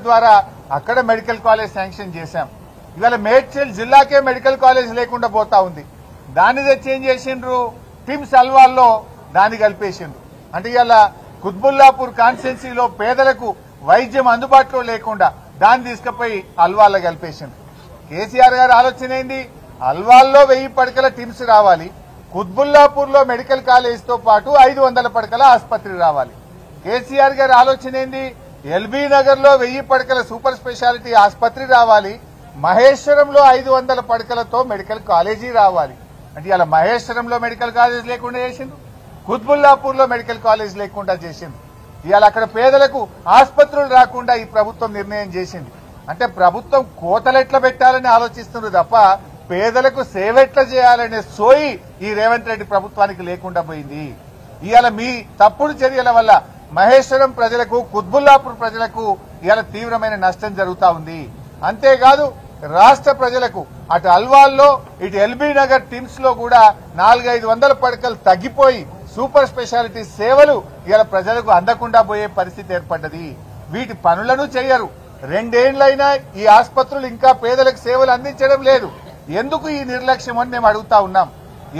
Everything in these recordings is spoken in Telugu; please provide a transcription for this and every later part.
ద్వారా అక్కడ మెడికల్ కాలేజ్ శాంక్షన్ చేశాం. ఇవాళ మేడ్చల్ జిల్లాకే మెడికల్ కాలేజ్ లేకుండా పోతా ఉంది. దాన్ని తెచ్చి ఏం చేసిండ్రు, టిమ్స్ అల్వాల్లో దాన్ని కలిపేసిండ్రు. అంటే ఇవాళ కుత్బుల్లాపూర్ కాన్స్టిట్యున్సీలో పేదలకు వైద్యం అందుబాటులో లేకుండా దాన్ని తీసుకుపోయి అల్వాల్లో కలిపేసిండ్రు. కేసీఆర్ గారి ఆలోచన ఏంది, అల్వాల్లో 1000 పడకల టిమ్స్ రావాలి, కుత్బుల్లాపూర్ లో మెడికల్ కాలేజ్ తో పాటు 500 పడకల ఆసుపత్రి రావాలి. కేసీఆర్ గారి ఆలోచన ఏంది, ఎల్బీ నగర్ లో 1000 పడకల సూపర్ స్పెషాలిటీ ఆసుపత్రి రావాలి, మహేశ్వరంలో 500 పడకలతో మెడికల్ కాలేజీ రావాలి. అంటే ఇలా మహేశ్వరంలో మెడికల్ కాలేజ్ లేకుండా చేసిండు, కుత్బుల్లాపూర్ లో మెడికల్ కాలేజ్ లేకుండా చేసిండు. ఇవాళ అక్కడ పేదలకు ఆసుపత్రులు రాకుండా ఈ ప్రభుత్వం నిర్ణయం చేసింది. అంటే ప్రభుత్వం కోతలెట్ల పెట్టాలని ఆలోచిస్తున్నారు తప్ప పేదలకు సేవెట్ల చేయాలనే సోయి ఈ రేవంత్ రెడ్డి ప్రభుత్వానికి లేకుండా పోయింది. ఇవాళ మీ తప్పుడు చర్యల వల్ల మహేశ్వరం ప్రజలకు, కుత్బుల్లాపూర్ ప్రజలకు ఇవాళ తీవ్రమైన నష్టం జరుగుతా ఉంది. అంతేకాదు రాష్ట్ర ప్రజలకు అటు అల్వాల్లో ఇటు ఎల్బీ నగర్ టిమ్స్ లో కూడా 400-500 పడకలు తగ్గిపోయి సూపర్ స్పెషాలిటీ సేవలు ఇవాళ ప్రజలకు అందకుండా పోయే పరిస్థితి ఏర్పడ్డది. వీటి పనులను చేయరు. 2 ఏళ్లైనా ఈ ఆసుపత్రులు ఇంకా పేదలకు సేవలు అందించడం లేదు. ఎందుకు ఈ నిర్లక్ష్యం అని మేము అడుగుతా ఉన్నాం.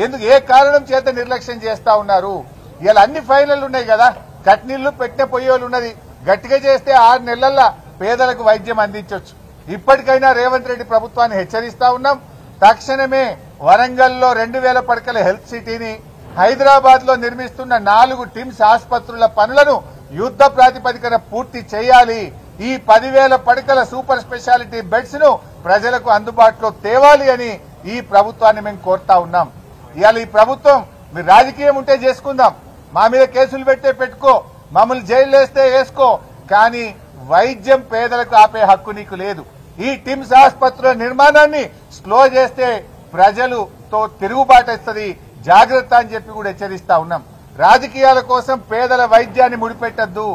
ఎందుకు, ఏ కారణం చేత నిర్లక్ష్యం చేస్తా ఉన్నారు? ఇవాళ అన్ని ఫైనల్ ఉన్నాయి కదా, కట్నీళ్లు పెట్టిన పొయ్యోలు ఉన్నది. గట్టిగా చేస్తే 6 నెలల్లో పేదలకు వైద్యం అందించవచ్చు. ఇప్పటికైనా రేవంత్ రెడ్డి ప్రభుత్వాన్ని హెచ్చరిస్తా ఉన్నాం. తక్షణమే వరంగల్లో 2000 పడకల హెల్త్ సిటీని, హైదరాబాద్ లో నిర్మిస్తున్న 4 టిమ్స్ ఆసుపత్రుల పనులను యుద్ధ ప్రాతిపదికన పూర్తి చేయాలి. ఈ 10,000 పడకల సూపర్ స్పెషాలిటీ బెడ్స్ ను ప్రజలకు అందుబాటులో తేవాలి అని ఈ ప్రభుత్వాన్ని మేము కోరుతా ఉన్నాం. ఇవాళ ఈ ప్రభుత్వం, మీరు రాజకీయం ఉంటే చేసుకుందాం, మా మీద కేసులు పెట్టే పెట్టుకో, మమ్మల్ని జైలు వేస్తే వేసుకో, కానీ వైద్యం పేదలకు ఆపే హక్కు నీకు లేదు. ఈ టిమ్స్ ఆసుపత్రుల నిర్మాణాన్ని స్లో చేస్తే ప్రజలతో తిరుగుబాటు వస్తుంది, జాగ్రత్త అని చెప్పి కూడా హెచ్చరిస్తా ఉన్నాం. రాజకీయాల కోసం పేదల వైద్యాన్ని ముడిపెట్టద్దు.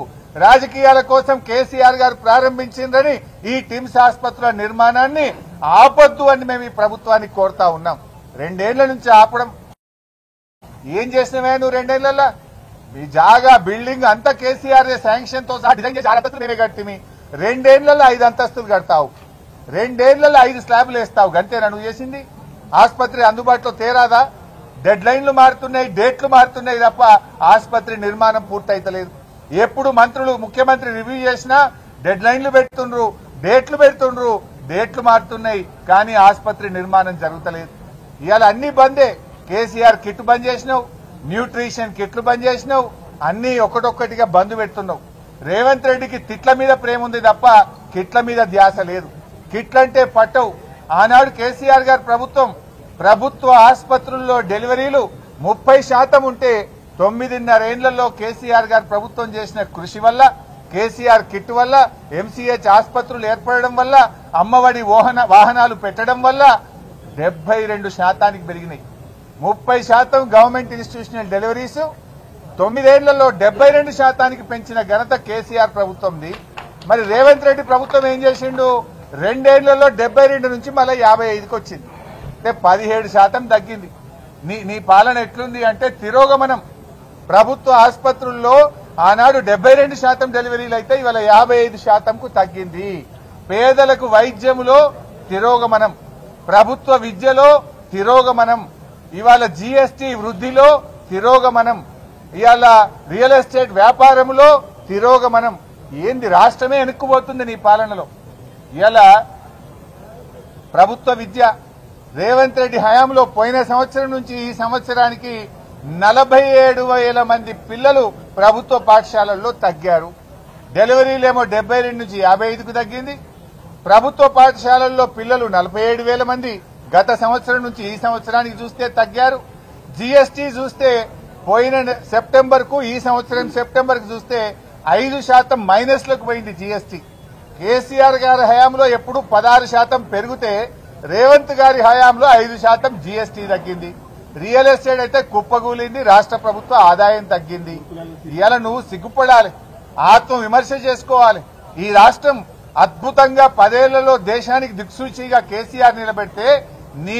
రాజకీయాల కోసం కేసీఆర్ గారు ప్రారంభించిందని ఈ టిమ్స్ ఆసుపత్రుల నిర్మాణాన్ని ఆపొద్దు అని మేము ఈ ప్రభుత్వాన్ని కోరుతా ఉన్నాం. 2 ఏళ్ల నుంచి ఆపడం, ఏం చేసినవే నువ్వు 2 ఏళ్లలో? మీ జాగా బిల్డింగ్ అంతా కేసీఆర్ శాంక్షన్ తో సహా డిజైన్ చేసి 6 అంతస్తులు నేనే కట్టిమి. 2 ఏళ్లలో 5 అంతస్తులు కడతావు, 2 ఏళ్లలో 5 స్లాబ్లు వేస్తావు. గంతేనా నువ్వు చేసింది? ఆసుపత్రి అందుబాటులో తేరాదా? డెడ్ లైన్లు మారుతున్నాయి, డేట్లు మారుతున్నాయి తప్ప ఆసుపత్రి నిర్మాణం పూర్తయితలేదు. ఎప్పుడు మంత్రులు, ముఖ్యమంత్రి రివ్యూ చేసినా డెడ్ లైన్లు పెడుతుండ్రు, డేట్లు పెడుతుండ్రు, డేట్లు మారుతున్నాయి, కానీ ఆసుపత్రి నిర్మాణం జరుగుతలేదు. ఇవాళ అన్ని బందే. కేసీఆర్ కిట్ బంద్ చేసినావు, న్యూట్రిషన్ కిట్లు బంద్ చేసినావు, అన్ని ఒకటొక్కటిగా బంద్ పెడుతున్నావు. రేవంత్ రెడ్డికి తిట్ల మీద ప్రేమ ఉంది తప్ప కిట్ల మీద ధ్యాస లేదు. కిట్లంటే పట్టవు. ఆనాడు కేసీఆర్ గారి ప్రభుత్వ ఆసుపత్రుల్లో డెలివరీలు 30% ఉంటే 9.5 ఏళ్లలో కేసీఆర్ గారి ప్రభుత్వం చేసిన కృషి వల్ల, కేసీఆర్ కిట్ వల్ల, ఎంసీహెచ్ ఆసుపత్రులు ఏర్పడడం వల్ల, అమ్మఒడి వాహనాలు పెట్టడం వల్ల 72% పెరిగినాయి. 30% గవర్నమెంట్ ఇన్స్టిట్యూషనల్ డెలివరీస్ 9 ఏళ్లలో 72% పెంచిన ఘనత కేసీఆర్ ప్రభుత్వంది. మరి రేవంత్ రెడ్డి ప్రభుత్వం ఏం చేసిండు? 2 ఏళ్లలో 72 నుంచి మళ్ళీ 55కి వచ్చింది. అంటే 17% తగ్గింది. నీ పాలన ఎట్లుంది అంటే తిరోగమనం. ప్రభుత్వ ఆసుపత్రుల్లో ఆనాడు 72% డెలివరీలు అయితే ఇవాళ 55%కు తగ్గింది. పేదలకు వైద్యములో తిరోగమనం, ప్రభుత్వ విద్యలో తిరోగమనం, ఇవాళ జీఎస్టీ వృద్ధిలో తిరోగమనం, ఇవాళ రియల్ ఎస్టేట్ వ్యాపారంలో తిరోగమనం. ఏంది, రాష్ట్రమే వెనుక్కుపోతుంది నీ పాలనలో. ఇవాళ ప్రభుత్వ విద్య రేవంత్ రెడ్డి హయాంలో పోయిన సంవత్సరం నుంచి ఈ సంవత్సరానికి 47,000 మంది పిల్లలు ప్రభుత్వ పాఠశాలల్లో తగ్గారు. డెలివరీలేమో 72 నుంచి 55కు తగ్గింది. ప్రభుత్వ పాఠశాలల్లో పిల్లలు 47,000 మంది గత సంవత్సరం నుంచి ఈ సంవత్సరానికి చూస్తే తగ్గారు. జీఎస్టీ చూస్తే పోయిన సెప్టెంబర్కు ఈ సంవత్సరం సెప్టెంబర్కు చూస్తే 5% మైనస్లకు పోయింది జీఎస్టీ. కేసీఆర్ గారి హయాంలో ఎప్పుడు 16% పెరిగితే రేవంత్ గారి హయాంలో 5% జీఎస్టీ తగ్గింది. రియల్ ఎస్టేట్ అయితే కుప్పగూలింది, రాష్ట్ర ప్రభుత్వ ఆదాయం తగ్గింది. ఇవాళ నువ్వు సిగ్గుపడాలి, ఆత్మ విమర్శ చేసుకోవాలి. ఈ రాష్ట్రం అద్భుతంగా 10 ఏళ్లలో దేశానికి దిక్సూచిగా కేసీఆర్ నిలబెడితే నీ